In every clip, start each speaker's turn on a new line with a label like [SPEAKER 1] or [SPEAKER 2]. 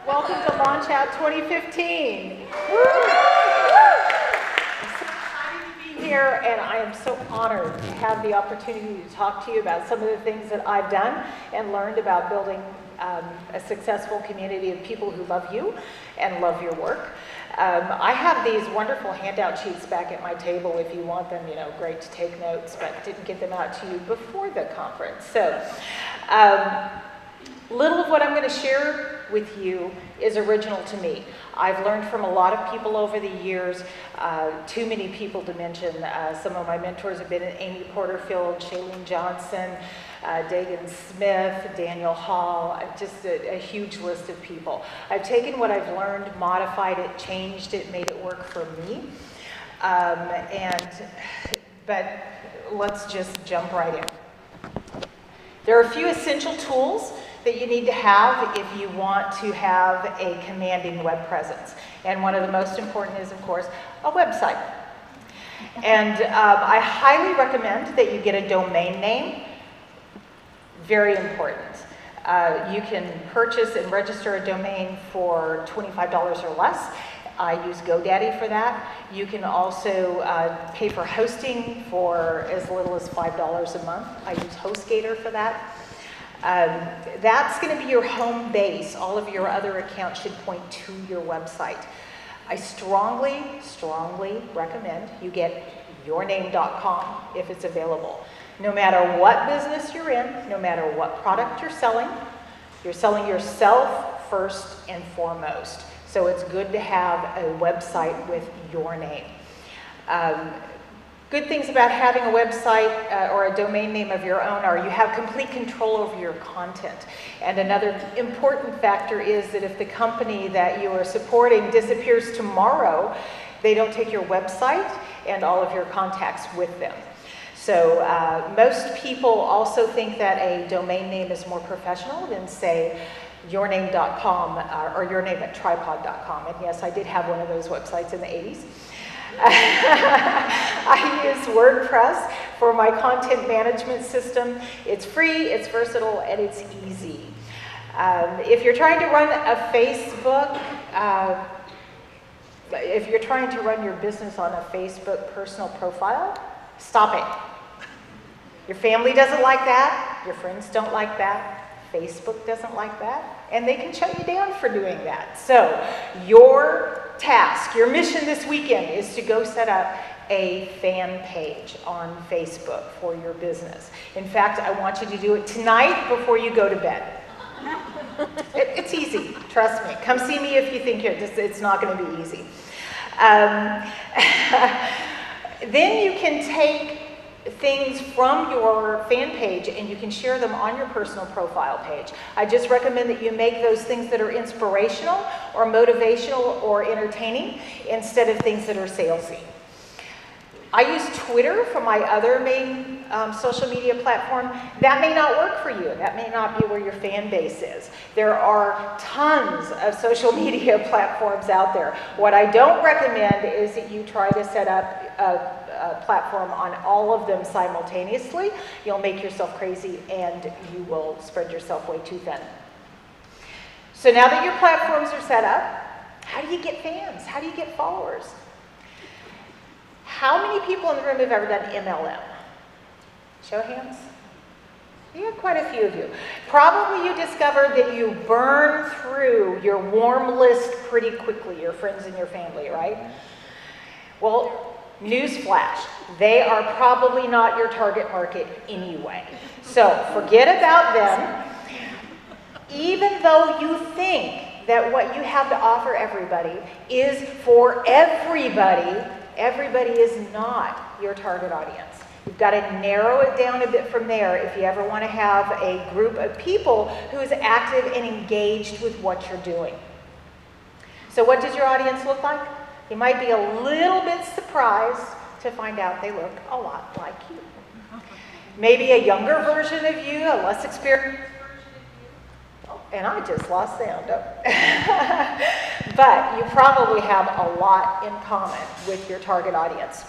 [SPEAKER 1] Welcome to Launch Out 2015. Here, and I am so honored to have the opportunity to talk to you about some of the things that I've done and learned about building a successful community of people who love you and love your work. I have these wonderful handout sheets back at my table if you want them, great to take notes, but didn't get them out to you before the conference. So, little of what I'm going to share with you is original to me. I've learned from a lot of people over the years, too many people to mention. Some of my mentors have been Amy Porterfield, Shailene Johnson, Dagan Smith, Daniel Hall, just a huge list of people. I've taken what I've learned, modified it, changed it, made it work for me. But let's just jump right in. There are a few essential tools that you need to have if you want to have a commanding web presence. And one of the most important is, of course, a website. And I highly recommend that you get a domain name. Very important. You can purchase and register a domain for $25 or less. I use GoDaddy for that. You can also pay for hosting for as little as $5 a month. I use HostGator for that. That's going to be your home base. All of your other accounts should point to your website. I strongly, strongly recommend you get yourname.com if it's available. No matter what business you're in, no matter what product you're selling yourself first and foremost. So it's good to have a website with your name. Good things about having a website or a domain name of your own are you have complete control over your content. And another important factor is that if the company that you are supporting disappears tomorrow, they don't take your website and all of your contacts with them. So most people also think that a domain name is more professional than, say, yourname.com or yourname@tripod.com. And yes, I did have one of those websites in the 80s. I use WordPress for my content management system. It's free, it's versatile, and it's easy. If you're trying to run a Facebook, if you're trying to run your business on a Facebook personal profile, stop it. Your family doesn't like that, your friends don't like that, Facebook doesn't like that, and they can shut you down for doing that. So your task, your mission this weekend is to go set up a fan page on Facebook for your business. In fact, I want you to do it tonight before you go to bed. It's easy, trust me. Come see me if you think it's not going to be easy. Then you can take things from your fan page and you can share them on your personal profile page. I just recommend that you make those things that are inspirational or motivational or entertaining instead of things that are salesy. I use Twitter for my other main social media platform. That may not work for you. That may not be where your fan base is. There are tons of social media platforms out there. What I don't recommend is that you try to set up a platform on all of them simultaneously. You'll make yourself crazy and you will spread yourself way too thin. So now that your platforms are set up, how do you get fans? How do you get followers? How many people in the room have ever done MLM? Show of hands. Yeah, quite a few of you. Probably you discovered that you burn through your warm list pretty quickly, your friends and your family, right? Well, newsflash, they are probably not your target market anyway. So forget about them. Even though you think that what you have to offer everybody is for everybody, everybody is not your target audience. You've got to narrow it down a bit from there if you ever want to have a group of people who is active and engaged with what you're doing. So what does your audience look like? You might be a little bit surprised to find out they look a lot like you. Maybe a younger version of you, a less experienced version of you. And I just lost sound. But you probably have a lot in common with your target audience.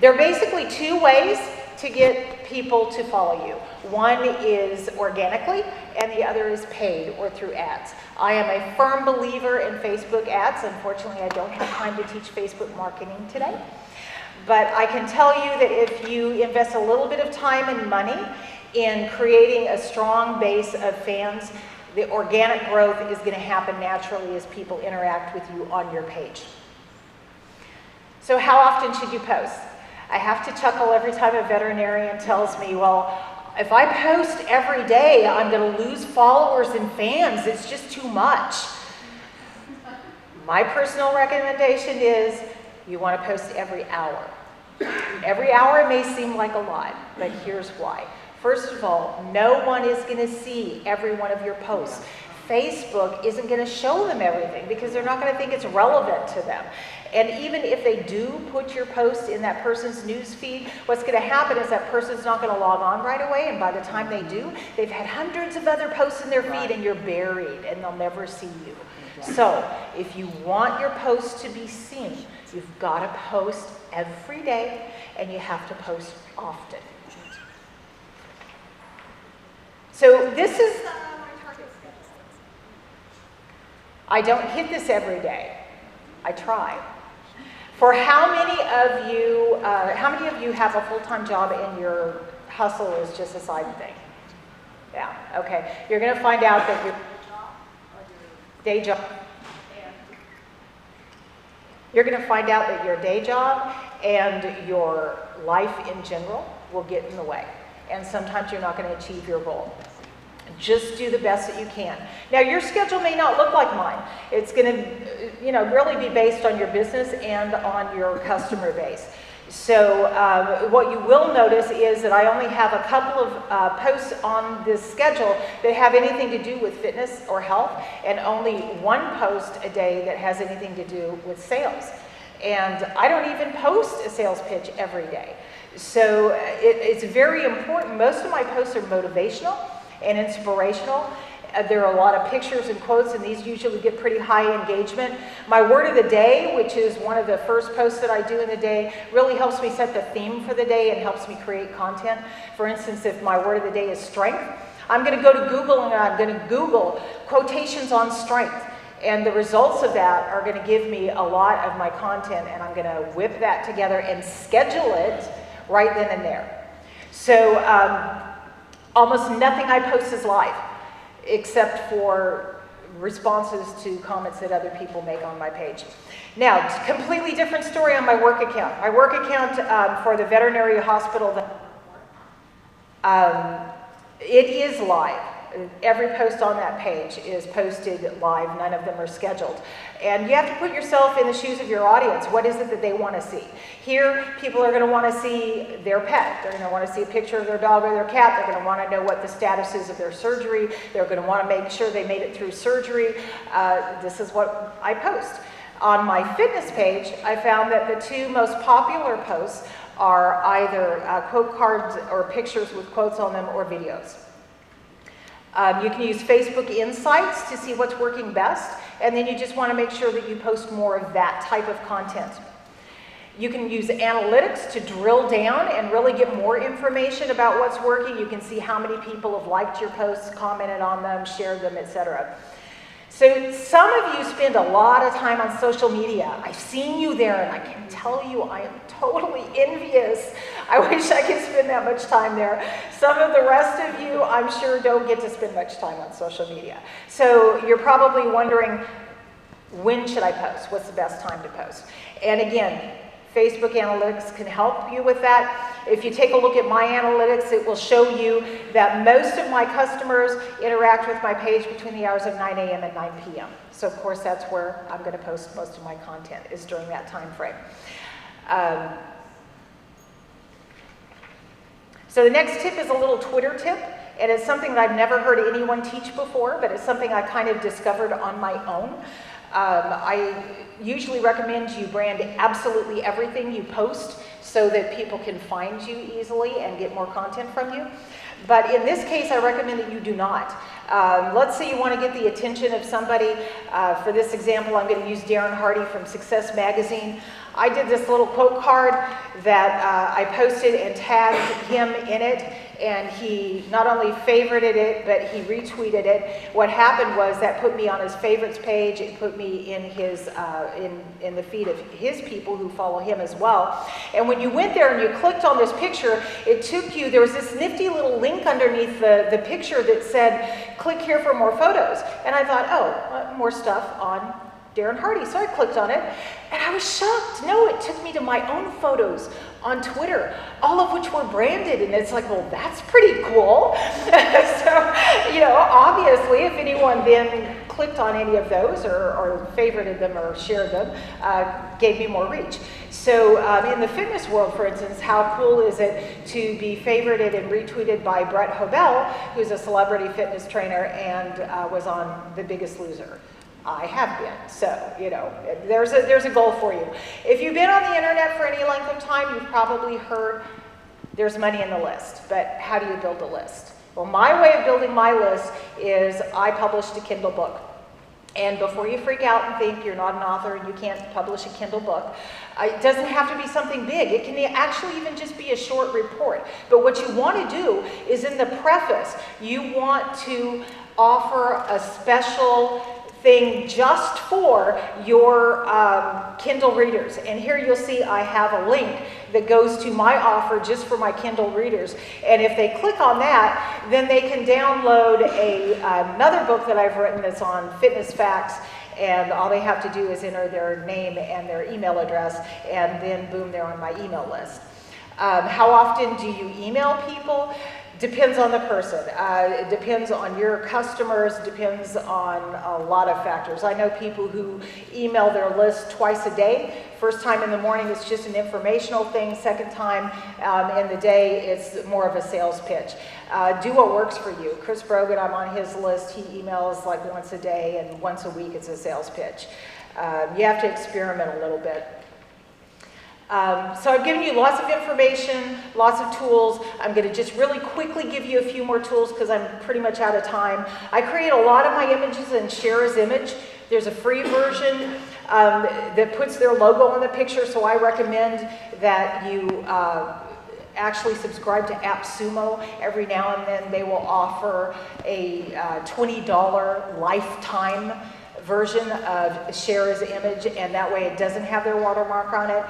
[SPEAKER 1] There are basically two ways to get people to follow you. One is organically, and the other is paid or through ads. I am a firm believer in Facebook ads. Unfortunately, I don't have time to teach Facebook marketing today. But I can tell you that if you invest a little bit of time and money in creating a strong base of fans, the organic growth is going to happen naturally as people interact with you on your page. So how often should you post? I have to chuckle every time a veterinarian tells me, well, if I post every day, I'm going to lose followers and fans. It's just too much. My personal recommendation is you want to post every hour. Every hour may seem like a lot, but here's why. First of all, no one is going to see every one of your posts. Facebook isn't going to show them everything because they're not going to think it's relevant to them. And even if they do put your post in that person's news feed, what's going to happen is that person's not going to log on right away, and by the time they do, they've had hundreds of other posts in their feed and you're buried and they'll never see you. So if you want your posts to be seen, you've got to post every day and you have to post often. So this is, I don't hit this every day. I try. For how many of you have a full-time job and your hustle is just a side thing? Yeah, okay. You're going to find out that your day job, you're going to find out that your day job and your life in general will get in the way. And sometimes you're not going to achieve your goal. Just do the best that you can. Now, your schedule may not look like mine. It's going to, really be based on your business and on your customer base. So what you will notice is that I only have a couple of posts on this schedule that have anything to do with fitness or health, and only one post a day that has anything to do with sales. And I don't even post a sales pitch every day. So it's very important. Most of my posts are motivational and inspirational. There are a lot of pictures and quotes, and these usually get pretty high engagement. My word of the day, which is one of the first posts that I do in the day, really helps me set the theme for the day and helps me create content. For instance, if my word of the day is strength, I'm going to go to Google and I'm going to Google quotations on strength. And the results of that are going to give me a lot of my content, and I'm going to whip that together and schedule it right then and there. So almost nothing I post is live, except for responses to comments that other people make on my page. Now, completely different story on my work account. My work account for the veterinary hospital, it is live. Every post on that page is posted live. None of them are scheduled. And you have to put yourself in the shoes of your audience. What is it that they want to see? Here, people are going to want to see their pet. They're going to want to see a picture of their dog or their cat. They're going to want to know what the status is of their surgery. They're going to want to make sure they made it through surgery. This is what I post. On my fitness page, I found that the two most popular posts are either quote cards or pictures with quotes on them, or videos. You can use Facebook Insights to see what's working best, and then you just want to make sure that you post more of that type of content. You can use analytics to drill down and really get more information about what's working. You can see how many people have liked your posts, commented on them, shared them, etc. So some of you spend a lot of time on social media. I've seen you there, and I can tell you I am totally envious. I wish I could spend that much time there. Some of the rest of you, I'm sure, don't get to spend much time on social media. So you're probably wondering, when should I post? What's the best time to post? And again, Facebook Analytics can help you with that. If you take a look at my analytics, it will show you that most of my customers interact with my page between the hours of 9 a.m. and 9 p.m. So of course that's where I'm going to post most of my content, is during that time frame. So the next tip is a little Twitter tip, and it's something that I've never heard anyone teach before, but it's something I kind of discovered on my own. I usually recommend you brand absolutely everything you post so that people can find you easily and get more content from you. But in this case, I recommend that you do not. Let's say you want to get the attention of somebody. For this example, I'm going to use Darren Hardy from Success Magazine. I did this little quote card that I posted and tagged him in it, and he not only favorited it, but he retweeted it. What happened was that put me on his favorites page. It put me in his in the feed of his people who follow him as well. And when you went there and you clicked on this picture, it took you, there was this nifty little link underneath the picture that said, click here for more photos. And I thought, oh, more stuff on Darren Hardy. So I clicked on it, and I was shocked. No, it took me to my own photos on Twitter, all of which were branded, and it's like, well, that's pretty cool. So, you know, obviously, if anyone then clicked on any of those or favorited them or shared them, gave me more reach. So in the fitness world, for instance, how cool is it to be favorited and retweeted by Brett Hobel, who's a celebrity fitness trainer and was on The Biggest Loser? I have been, so, you know, there's a goal for you. If you've been on the internet for any length of time, you've probably heard there's money in the list, but how do you build a list? Well, my way of building my list is I published a Kindle book. And before you freak out and think you're not an author and you can't publish a Kindle book, it doesn't have to be something big. It can actually even just be a short report. But what you want to do is in the preface, you want to offer a special thing just for your Kindle readers. And here you'll see I have a link that goes to my offer just for my Kindle readers. And if they click on that, then they can download another book that I've written that's on fitness facts, and all they have to do is enter their name and their email address, and then boom, they're on my email list. How often do you email people? Depends on the person. It depends on your customers, depends on a lot of factors. I know people who email their list twice a day. First time in the morning, it's just an informational thing. Second time in the day, it's more of a sales pitch. Do what works for you. Chris Brogan, I'm on his list. He emails like once a day, and once a week it's a sales pitch. You have to experiment a little bit. So I've given you lots of information, lots of tools. I'm going to just really quickly give you a few more tools because I'm pretty much out of time. I create a lot of my images in Cheree's image. There's a free version that puts their logo on the picture, so I recommend that you actually subscribe to AppSumo. Every now and then they will offer a $20 lifetime version of Cheree's image, and that way it doesn't have their watermark on it.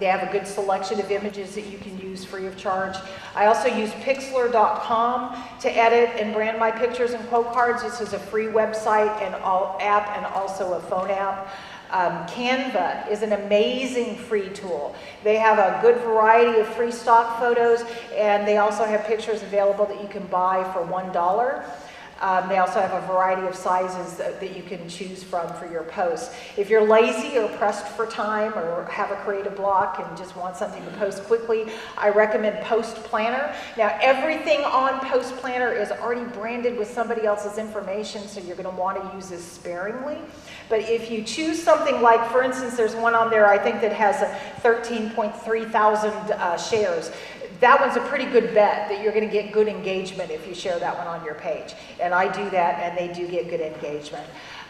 [SPEAKER 1] They have a good selection of images that you can use free of charge. I also use Pixlr.com to edit and brand my pictures and quote cards. This is a free website and app, and also a phone app. Canva is an amazing free tool. They have a good variety of free stock photos, and they also have pictures available that you can buy for $1. They also have a variety of sizes that you can choose from for your posts. If you're lazy or pressed for time or have a creative block and just want something to post quickly, I recommend Post Planner. Now, everything on Post Planner is already branded with somebody else's information, so you're going to want to use this sparingly. But if you choose something like, for instance, there's one on there I think that has 13.3 thousand shares. That one's a pretty good bet that you're going to get good engagement if you share that one on your page. And I do that, and they do get good engagement.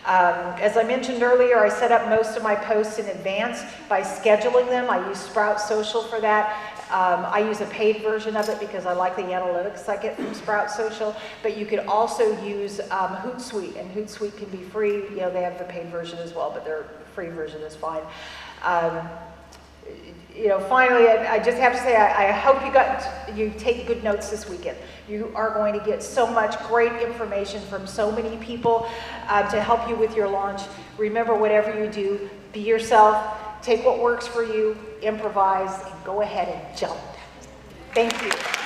[SPEAKER 1] As I mentioned earlier, I set up most of my posts in advance by scheduling them. I use Sprout Social for that. I use a paid version of it because I like the analytics I get from Sprout Social. But you could also use Hootsuite, and Hootsuite can be free. You know, they have the paid version as well, but their free version is fine. You know, finally, I just have to say, I hope you take good notes this weekend. You are going to get so much great information from so many people to help you with your launch. Remember, whatever you do, be yourself, take what works for you, improvise, and go ahead and jump. Thank you.